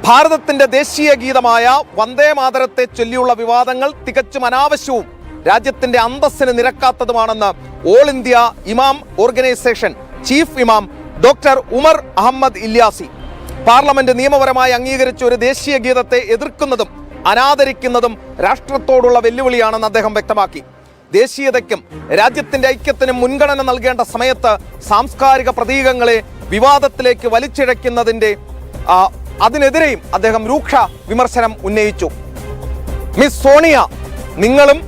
ഭാരതത്തിന്റെ ദേശീയ ഗീതമായ വന്ദേ മാതരത്തെ ചൊല്ലിയുള്ള വിവാദങ്ങൾ തികച്ചും അനാവശ്യവും രാജ്യത്തിന്റെ അന്തസ്സിന് നിരക്കാത്തതുമാണെന്ന് ഓൾ ഇന്ത്യ ഇമാം ഓർഗനൈസേഷൻ ചീഫ് ഇമാം ഡോക്ടർ ഉമർ അഹമ്മദ് ഇല്യാസി പാർലമെന്റ് നിയമപരമായി അംഗീകരിച്ച ഒരു ദേശീയ ഗീതത്തെ എതിർക്കുന്നതും അനാദരിക്കുന്നതും രാഷ്ട്രത്തോടുള്ള വെല്ലുവിളിയാണെന്ന് അദ്ദേഹം വ്യക്തമാക്കി. ദേശീയതയ്ക്കും രാജ്യത്തിന്റെ ഐക്യത്തിനും മുൻഗണന നൽകേണ്ട സമയത്ത് സാംസ്കാരിക പ്രതീകങ്ങളെ വിവാദത്തിലേക്ക് വലിച്ചിഴയ്ക്കുന്നതിന്റെ അതിനെതിരെയും അദ്ദേഹം രൂക്ഷ വിമർശനം ഉന്നയിച്ചു. മിസ് സോണിയ, നിങ്ങളും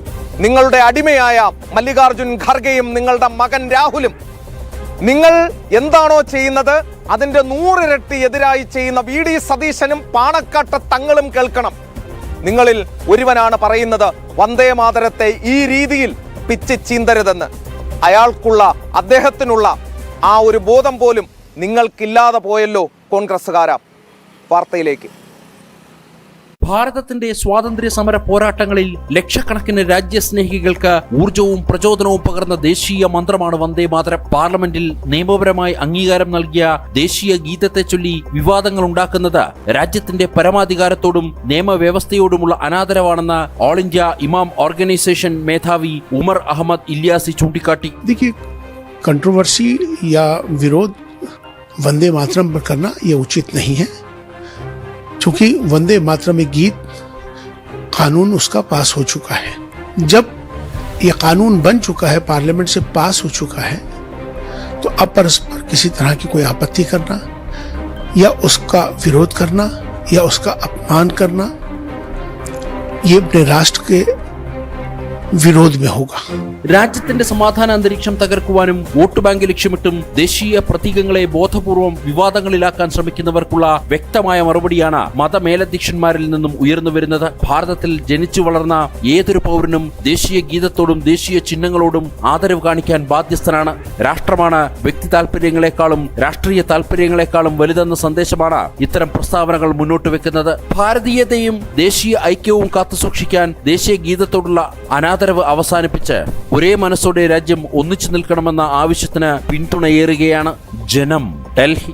നിങ്ങളുടെ അടിമയായ മല്ലികാർജുൻ ഖർഗെയും നിങ്ങളുടെ മകൻ രാഹുലും നിങ്ങൾ എന്താണോ ചെയ്യുന്നത് അതിന്റെ 100 ഇരട്ടി എതിരായി ചെയ്യുന്ന വി.ഡി. സതീശനും പാണക്കാട്ട് തങ്ങളും കേൾക്കണം. നിങ്ങളിൽ ഒരുവനാണ് പറയുന്നത് വന്ദേ മാതരത്തെ ഈ രീതിയിൽ പിച്ച് ചീന്തരുതെന്ന്. അയാൾക്കുള്ള അദ്ദേഹത്തിനുള്ള ആ ഒരു ബോധം പോലും നിങ്ങൾക്കില്ലാതെ പോയല്ലോ കോൺഗ്രസ്സുകാരാ. വാർത്തയിലേക്ക്. ഭാരതത്തിന്റെ സ്വാതന്ത്ര്യ സമര പോരാട്ടങ്ങളിൽ ലക്ഷക്കണക്കിന് രാജ്യസ്നേഹികൾക്ക് ഊർജവും പ്രചോദനവും പകർന്ന ദേശീയ മന്ത്രമാണ് വന്ദേ മാതരം. പാർലമെന്റിൽ നിയമപരമായി അംഗീകാരം നൽകിയ ദേശീയ ഗീതത്തെ ചൊല്ലി വിവാദങ്ങൾ ഉണ്ടാക്കുന്നത് രാജ്യത്തിന്റെ പരമാധികാരത്തോടും നിയമവ്യവസ്ഥയോടുമുള്ള അനാദരവാണെന്ന് ഓൾ ഇന്ത്യ ഇമാം ഓർഗനൈസേഷൻ മേധാവി ഉമർ അഹമ്മദ് ഇല്യാസി ചൂണ്ടിക്കാട്ടി. कंट्रोवर्सी या विरोध वंदे मातरम पर करना यह उचित नहीं है, क्योंकि वंदे मातरम एक गीत कानून उसका पास हो चुका है. जब यह कानून बन चुका है, पार्लियामेंट से पास हो चुका है, तो अब परस्पर किसी तरह की कोई आपत्ति करना या उसका विरोध करना या उसका अपमान करना ये अपने राष्ट्र के വിരോധ രാജ്യത്തിന്റെ സമാധാന അന്തരീക്ഷം തകർക്കുവാനും വോട്ട് ബാങ്ക് ലക്ഷ്യമിട്ടും ദേശീയ പ്രതീകങ്ങളെ ബോധപൂർവം വിവാദങ്ങളിലാക്കാൻ ശ്രമിക്കുന്നവർക്കുള്ള വ്യക്തമായ മറുപടിയാണ് മതമേലധ്യക്ഷന്മാരിൽ നിന്നും ഉയർന്നു വരുന്നത്. ഭാരതത്തിൽ ജനിച്ചു വളർന്ന ഏതൊരു പൗരനും ദേശീയ ഗീതത്തോടും ദേശീയ ചിഹ്നങ്ങളോടും ആദരവ് കാണിക്കാൻ ബാധ്യസ്ഥനാണ്. രാഷ്ട്രമാണ് വ്യക്തി താല്പര്യങ്ങളെക്കാളും രാഷ്ട്രീയ താല്പര്യങ്ങളെക്കാളും വലുതെന്ന സന്ദേശമാണ് ഇത്തരം പ്രസ്താവനകൾ മുന്നോട്ട് വെക്കുന്നത്. ഭാരതീയതയും ദേശീയ ഐക്യവും കാത്തുസൂക്ഷിക്കാൻ ദേശീയ ഗീതത്തോടുള്ള അനാദരവ് അവസാനിപ്പിച്ച് ഒരേ മനസ്സോടെ രാജ്യം ഒന്നിച്ചു നിൽക്കണമെന്ന ആവശ്യത്തിന് പിന്തുണയേറുകയാണ് ജനം. ഡൽഹി.